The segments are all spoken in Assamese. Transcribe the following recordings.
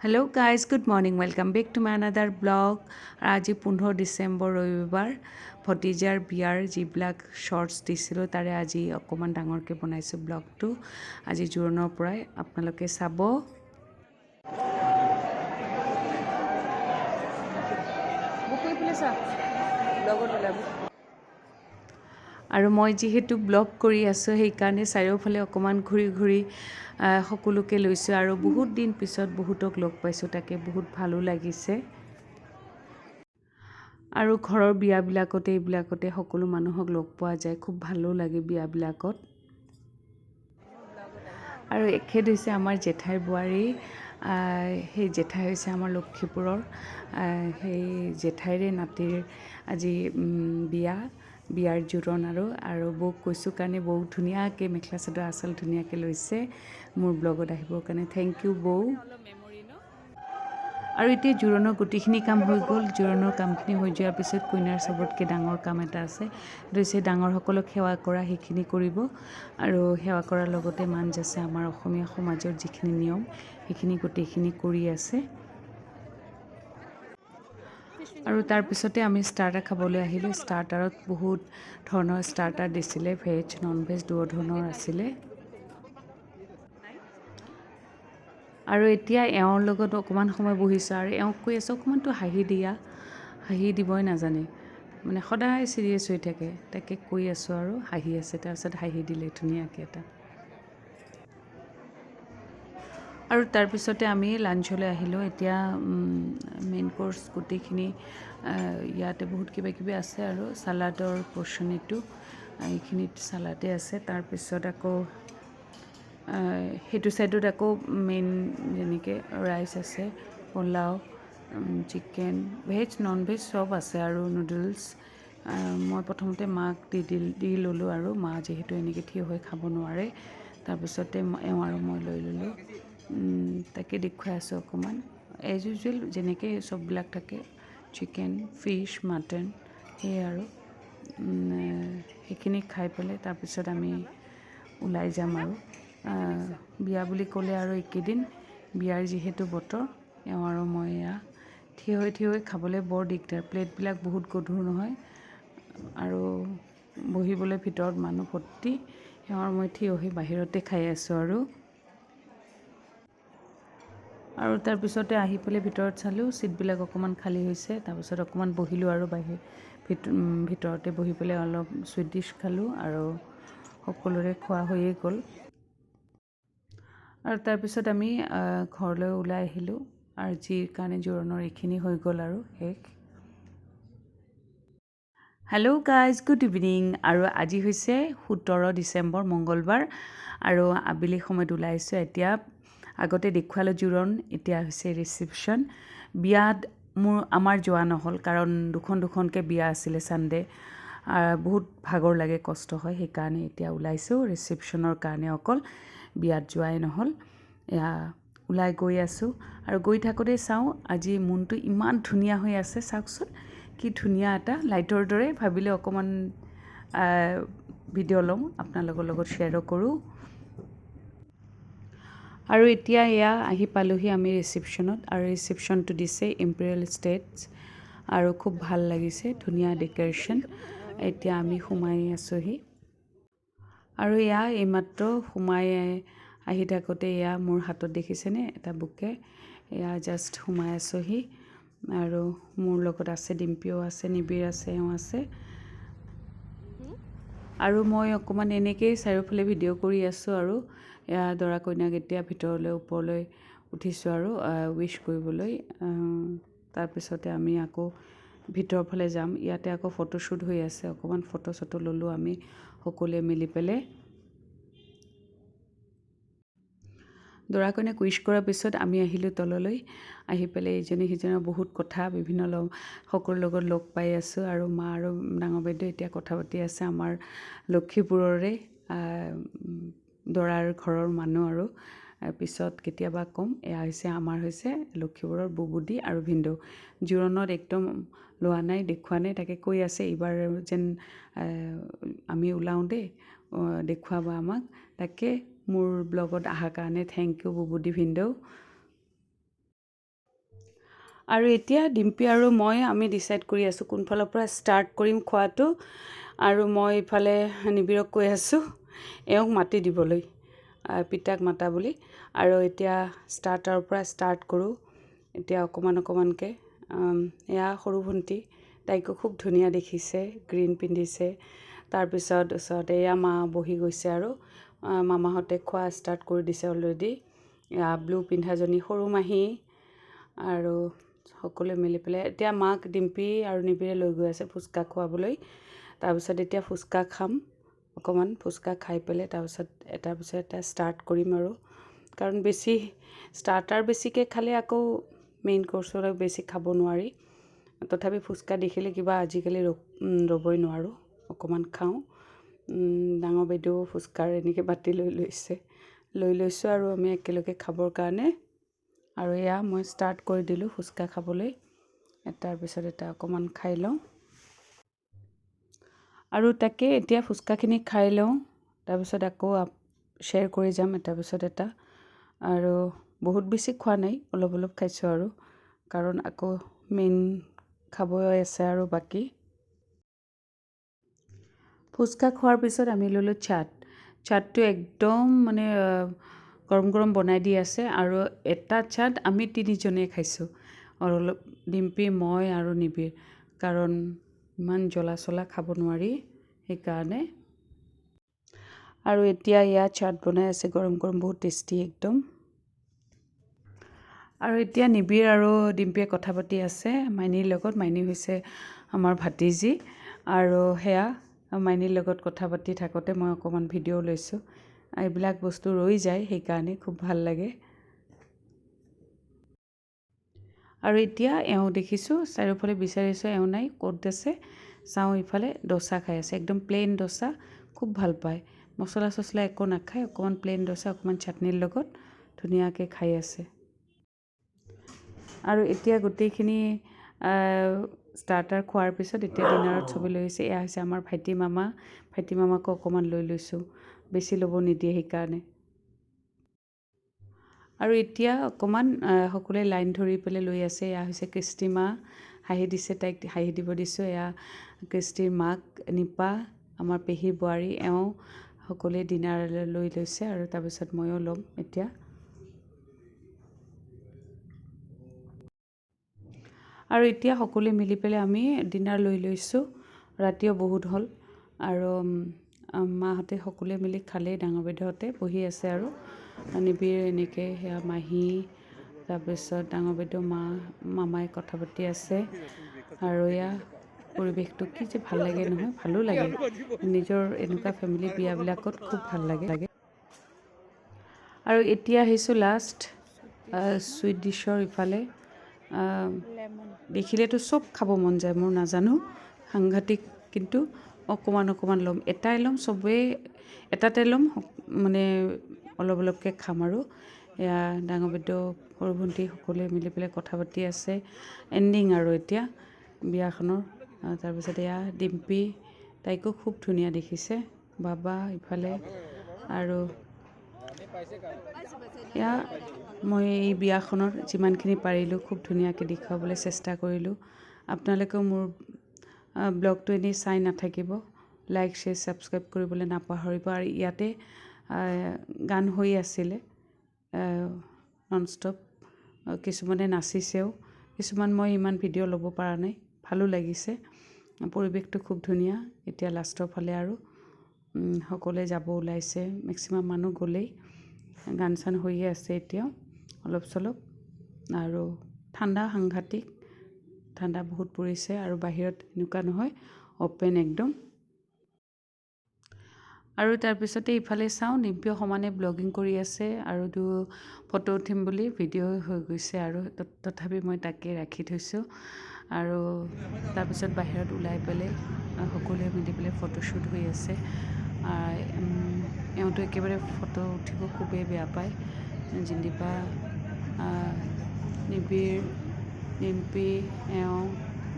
Hello' guys good morning welcome back to my another blog. আজি 15 ডিচেম্বৰ ৰবিবাৰ ভতিজাৰ বিয়াৰ যিবিলাক শ্বৰ্টছ দিছিলোঁ তাৰে আজি অকণমান ডাঙৰকৈ বনাইছোঁ ব্লগটো। আজি জোৰোণৰ পৰাই আপোনালোকে চাব। আৰু মই যিহেতু ব্লগ কৰি আছোঁ সেইকাৰণে চাৰিওফালে অকণমান ঘূৰি ঘূৰি সকলোকে লৈছোঁ আৰু বহুত দিন পিছত বহুতক লগ পাইছোঁ, তাকে বহুত ভালো লাগিছে। আৰু ঘৰৰ এইবিলাকতে সকলো মানুহক লগ পোৱা যায়, খুব ভালো লাগে বিয়াবিলাকত। আৰু এখেত হৈছে আমাৰ জেঠাইৰ বোৱাৰী। সেই জেঠাই হৈছে আমাৰ লক্ষীপুৰৰ। সেই জেঠাইৰে নাতিৰ আজি বিয়াৰ জোৰোণ আৰু বৌক কৈছোঁ কাৰণে বৌ ধুনীয়াকৈ মেখেলা চাদৰ আঁচল ধুনীয়াকৈ লৈছে মোৰ ব্লগত আহিবৰ কাৰণে। থেংক ইউ বৌ। আৰু এতিয়া জোৰোণৰ গোটেইখিনি কাম হৈ গ'ল। জোৰোণৰ কামখিনি হৈ যোৱাৰ পিছত কইনাৰ চবতকৈ ডাঙৰ কাম এটা আছে, সেইটো হৈছে ডাঙৰসকলক সেৱা কৰা, সেইখিনি কৰিব। আৰু সেৱা কৰাৰ লগতে মান যাচে আমাৰ অসমীয়া সমাজৰ যিখিনি নিয়ম সেইখিনি গোটেইখিনি কৰি আছে। আৰু তাৰপিছতে আমি ষ্টাৰ্টাৰ খাবলৈ আহিলোঁ। ষ্টাৰ্টাৰত বহুত ধৰণৰ ষ্টাৰ্টাৰ দিছিলে, ভেজ নন ভেজ দুয়ো ধৰণৰ আছিলে। আৰু এতিয়া এওঁৰ লগত অকণমান সময় বহিছোঁ আৰু এওঁক কৈ আছোঁ অকণমানতো হাঁহি দিবই নাজানে, মানে সদায় চিৰিয়াছ হৈ থাকে। তাকে কৈ আছোঁ আৰু হাঁহি আছে, তাৰপিছত হাঁহি দিলে ধুনীয়াকৈ এটা। আৰু তাৰপিছতে আমি লাঞ্চলৈ আহিলোঁ। এতিয়া মেইন ক'ৰ্ছ গোটেইখিনি ইয়াতে বহুত কিবা কিবি আছে আৰু চালাডৰ পৰ্চন এইখিনিত চালাডে আছে। তাৰপিছত আকৌ সেইটো ছাইডত আকৌ মেইন যেনেকৈ ৰাইচ আছে, pulao, chicken, veg non veg চব আছে আৰু নুডলছ। মই প্ৰথমতে মাক দি ল'লোঁ আৰু মা যিহেতু এনেকৈ থিয় হৈ খাব নোৱাৰে, তাৰপিছতে এওঁ আৰু মই লৈ ল'লোঁ। তাকে দেখুৱাই আছোঁ অকণমান। এজ ইউজুৱেল যেনেকৈ চববিলাক থাকে, চিকেন, ফিছ, মাটন, সেয়ে আৰু সেইখিনি খাই পেলাই তাৰপিছত আমি ওলাই যাম আৰু। বিয়া বুলি ক'লে আৰু এইকেইদিন বিয়াৰ যিহেতু বতৰ, এওঁ আৰু মই এয়া থিয় হৈ খাবলৈ বৰ দিগদাৰ। প্লেটবিলাক বহুত গধুৰ নহয় আৰু বহিবলৈ ভিতৰত মানুহ ভৰ্তি। এওঁ আৰু মই থিয় হৈ বাহিৰতে খাই আছোঁ আৰু তাৰপিছতে আহি পেলাই ভিতৰত চালোঁ ছিটবিলাক অকণমান খালী হৈছে। তাৰপিছত অকণমান বহিলোঁ আৰু ভিতৰতে বহি পেলাই অলপ চুইট ডিছ খালোঁ আৰু সকলোৰে খোৱা হৈয়ে গ'ল। আৰু তাৰপিছত আমি ঘৰলৈ ওলাই আহিলোঁ। আজিৰ কাৰণে জোৰোণৰ এইখিনি হৈ গ'ল আৰু শেষ। Hello' guys good evening. আৰু আজি হৈছে 17 ডিচেম্বৰ মংগলবাৰ আৰু আবেলি সময়ত ওলাইছোঁ। এতিয়া আগতে দেখুৱালোঁ জোৰোণ, এতিয়া হৈছে ৰিচিপশ্যন। বিয়াত আমাৰ যোৱা নহ'ল কাৰণ দুখনকৈ বিয়া আছিলে ছানডে'। বহুত ভাগৰ লাগে, কষ্ট হয়, সেইকাৰণে এতিয়া ওলাইছোঁ ৰিচিপশ্যনৰ কাৰণে অকল। বিয়াত যোৱাই নহ'ল। এয়া ওলাই গৈ আছোঁ আৰু গৈ থাকোঁতে চাওঁ আজি মুনটো ইমান ধুনীয়া হৈ আছে, চাওকচোন কি ধুনীয়া এটা লাইটৰ দৰে। ভাবিলে অকণমান ভিডিঅ' লওঁ, আপোনালোকৰ লগত শ্বেয়াৰো কৰোঁ। আৰু এতিয়া এয়া আহি পালোঁহি আমি ৰিচিপশ্যনত। আৰু ৰিচিপশ্যনটো দিছে ইম্পেৰিয়েল ষ্টেটছ আৰু খুব ভাল লাগিছে, ধুনীয়া ডেক'ৰেশ্যন। এতিয়া আমি সোমাই আছোঁহি আৰু এয়া এইমাত্ৰ সোমাই আহি থাকোঁতে এয়া মোৰ হাতত দেখিছেনে এটা বুকে, এয়া জাষ্ট সোমাই আছোঁহি। আৰু মোৰ লগত আছে ডিম্পিও আছে, নিবিৰ আছে, এওঁ আছে। আৰু মই অকণমান এনেকৈয়ে চাৰিওফালে ভিডিঅ' কৰি আছোঁ আৰু এয়া দৰা কইনাক এতিয়া ভিতৰলৈ ওপৰলৈ উঠিছোঁ আৰু উইছ কৰিবলৈ। তাৰপিছতে আমি আকৌ ভিতৰৰ ফালে যাম। ইয়াতে আকৌ ফটোশ্বুট হৈ আছে, অকণমান ফটো চটো ল'লোঁ আমি সকলোৱে মিলি পেলাই। দৰা কইনাক উইছ কৰাৰ পিছত আমি আহিলোঁ তললৈ। আহি পেলাই ইজনে সিজনৰ বহুত কথা সকলোৰ লগত লগ পাই আছোঁ। আৰু মা আৰু ডাঙৰ বাইদেউ এতিয়া কথা পাতি আছে, আমাৰ লক্ষীপুৰৰে দৰাৰ ঘৰৰ মানুহ আৰু পিছত কেতিয়াবা ক'ম। এয়া আমাৰ হৈছে লক্ষীপুৰৰ বুবুদি আৰু ভিনদেউ। জোৰোণত একদম লোৱা নাই, দেখুওৱা নাই, তাকে কৈ আছে এইবাৰ যেন আমি ওলাওঁ দেই, দেখুৱাবা আমাক। তাকে মোৰ ব্লগত অহাৰ কাৰণে থেংক ইউ বুবুদি, ভিনদেউ। আৰু এতিয়া ডিম্পি আৰু মই আমি ডিচাইড কৰি আছোঁ কোনফালৰ পৰা ষ্টাৰ্ট কৰিম খোৱাটো। আৰু মই ইফালে নিবিৰক কৈ আছোঁ এওঁক মাতি দিবলৈ, পিতাক মাতা বুলি। আৰু এতিয়া ষ্টাৰ্টাৰৰ পৰা ষ্টাৰ্ট কৰোঁ। এতিয়া অকণমানকৈ এয়া সৰু ভণ্টি, তাইকো খুব ধুনীয়া দেখিছে, গ্ৰীণ পিন্ধিছে। তাৰপিছত ওচৰত এয়া মা বহি গৈছে আৰু মামাহঁতে খোৱা ষ্টাৰ্ট কৰি দিছে অলৰেডি। এয়া ব্লু পিন্ধাজনী সৰু মাহী আৰু সকলোৱে মিলি পেলাই এতিয়া মাক ডিম্পি আৰু নিবিৰে লৈ গৈ আছে ফুচকা খুৱাবলৈ। তাৰপিছত এতিয়া ফুচকা খাম, অকণমান ফুচকা খাই পেলাই তাৰপিছত এটাৰ পিছত এটা ষ্টাৰ্ট কৰিম আৰু। কাৰণ বেছি ষ্টাৰ্টাৰ বেছিকৈ খালে আকৌ মেইন কৰ্চলৈ বেছি খাব নোৱাৰি। তথাপি ফুচকা দেখিলে কিবা আজিকালি ৰ'বই নোৱাৰোঁ, অকণমান খাওঁ। ডাঙৰ বাইদেউ ফুচকাৰ এনেকৈ বাতি লৈ লৈছোঁ আৰু আমি একেলগে খাবৰ কাৰণে। আৰু এয়া মই ষ্টাৰ্ট কৰি দিলোঁ ফুচকা খাবলৈ, এটাৰ পিছত এটা অকণমান খাই লওঁ। আৰু তাকে এতিয়া ফুচকাখিনি খাই লওঁ, তাৰপিছত আকৌ শ্বেয়াৰ কৰি যাম এটাৰ পিছত এটা। আৰু বহুত বেছি খোৱা নাই, অলপ অলপ খাইছোঁ আৰু, কাৰণ আকৌ মেইন খাবই আছে আৰু বাকী। ফুচকা খোৱাৰ পিছত আমি ল'লোঁ চাটটো একদম মানে গৰম গৰম বনাই দি আছে। আৰু এটা চাট আমি 3জনে খাইছোঁ, অলপ ডিম্পি, মই আৰু নিবিৰ, কাৰণ ইমান জ্বলা চলা খাব নোৱাৰি সেইকাৰণে। আৰু এতিয়া ইয়াত চাট বনাই আছে গৰম গৰম, বহুত টেষ্টি একদম। আৰু এতিয়া নিবিৰ আৰু ডিম্পিয়ে কথা পাতি আছে মাইনীৰ লগত। মাইনী হৈছে আমাৰ ভাতিজী। আৰু সেয়া মাইনীৰ লগত কথা পাতি থাকোঁতে মই অকণমান ভিডিঅ' লৈছোঁ। এইবিলাক বস্তু ৰৈ যায়, সেইকাৰণে খুব ভাল লাগে। আৰু এতিয়া এওঁ দেখিছোঁ চাৰিওফালে বিচাৰিছোঁ, এওঁ নাই, ক'ত আছে চাওঁ। ইফালে ডোচা খাই আছে, একদম প্লেইন ডোচা, খুব ভাল পায়, মছলা চছলা একো নাখায়। অকণমান প্লেইন ডোচা অকণমান চাটনিৰ লগত ধুনীয়াকৈ খাই আছে। আৰু এতিয়া গোটেইখিনি ষ্টাৰ্টাৰ খোৱাৰ পিছত এতিয়া ডিনাৰত চবে লৈ আহিছে। এয়া হৈছে আমাৰ ভাইটি মামাকো অকণমান লৈ লৈছোঁ, বেছি ল'ব নিদিয়ে সেইকাৰণে। আৰু এতিয়া অকণমান সকলোৱে লাইন ধৰি পেলাই লৈ আছে। এয়া হৈছে কৃষ্টি মা, হাঁহি দিছে, তাইক হাঁহি দিব দিছোঁ। এয়া কৃষ্টিৰ মাক নিপা, আমাৰ পেহীৰ বোৱাৰী, এওঁ সকলোৱে ডিনাৰ লৈ লৈছে। আৰু তাৰপিছত ময়ো ল'ম এতিয়া। আৰু এতিয়া সকলোৱে মিলি পেলাই আমি ডিনাৰ লৈ লৈছোঁ, ৰাতিও বহুত হ'ল। আৰু মাহঁতে সকলোৱে মিলি খালেই, ডাঙৰ বাইদেউহঁতে বহি আছে আৰু নিবিৰ এনেকৈ, সেয়া মাহী, তাৰপিছত ডাঙৰ বাইদেউ, মামাই কথা পাতি আছে। আৰু এয়া পৰিৱেশটো কি যে ভাল লাগে নহয়, ভালো লাগে, নিজৰ এনেকুৱা ফেমিলি বিয়াবিলাকত খুব ভাল লাগে। আৰু এতিয়া আহিছোঁ লাষ্ট চুইট ডিছৰ ইফালে। দেখিলেতো চব খাব মন যায় মোৰ, নাজানো, সাংঘাতিক। কিন্তু অকণমান ল'ম, এটাই ল'ম, চবেই এটাতে ল'ম, মানে অলপ অলপকৈ খাম আৰু। এয়া ডাঙৰ বাইদেউ, সৰু ভণ্টি সকলোৱে মিলি পেলাই কথা পাতি আছে। এণ্ডিং আৰু এতিয়া বিয়াখনৰ। তাৰপিছত এয়া ডিম্পি, তাইকো খুব ধুনীয়া দেখিছে, বাবা ইফালে। আৰু এয়া মই এই বিয়াখনৰ যিমানখিনি পাৰিলোঁ খুব ধুনীয়াকৈ দেখুৱাবলৈ চেষ্টা কৰিলোঁ। আপোনালোকেও মোৰ ব্লগটো এনেই চাই নাথাকিব, লাইক শ্বেয়াৰ ছাবস্ক্ৰাইব কৰিবলৈ নাপাহৰিব। আৰু ইয়াতে গান হৈ আছিলে নন ষ্টপ, কিছুমানে নাচিছেও, কিছুমান মই ইমান ভিডিঅ' ল'ব পৰা নাই, ভালো লাগিছে, পৰিৱেশটো খুব ধুনীয়া। এতিয়া লাষ্টৰ ফালে আৰু সকলোৱে যাব ওলাইছে, মেক্সিমাম মানুহ গ'লেই, গান চান হৈয়ে আছে এতিয়াও অলপ চলপ। আৰু ঠাণ্ডা সাংঘাতিক, ঠাণ্ডা বহুত পৰিছে। আৰু বাহিৰত এনেকুৱা নহয়, অ'পেন একদম। আৰু তাৰপিছতে ইফালে চাওঁ, নিম্পিও সমানে ব্লগিং কৰি আছে আৰু ফটো উঠিম বুলি ভিডিঅ' হৈ গৈছে। আৰু তথাপি মই তাকে ৰাখি থৈছোঁ। আৰু তাৰপিছত বাহিৰত ওলাই পেলাই সকলোৱে মিলি পেলাই ফটোশ্বুট হৈ আছে। এওঁতো একেবাৰে ফটো উঠিব খুবেই বেয়া পায়, জিন্দিপা, নিবিৰ, নিম্পি, এওঁ,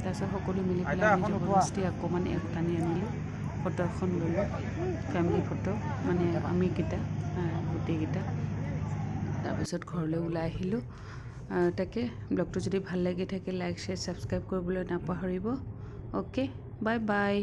তাৰপিছত সকলো মিলি পেলাই আমি জবৰদস্তি অকণমান এওঁক টানি আনিলোঁ, ফটো এখন ল'লোঁ, ফেমিলি ফটো, মানে আমিকেইটা গোটেইকেইটা। তাৰপিছত ঘৰলৈ ওলাই আহিলোঁ। তাকে ব্লগটো যদি ভাল লাগি থাকে লাইক শ্বেয়াৰ ছাবস্ক্ৰাইব কৰিবলৈ নাপাহৰিব অ'কে বাই বাই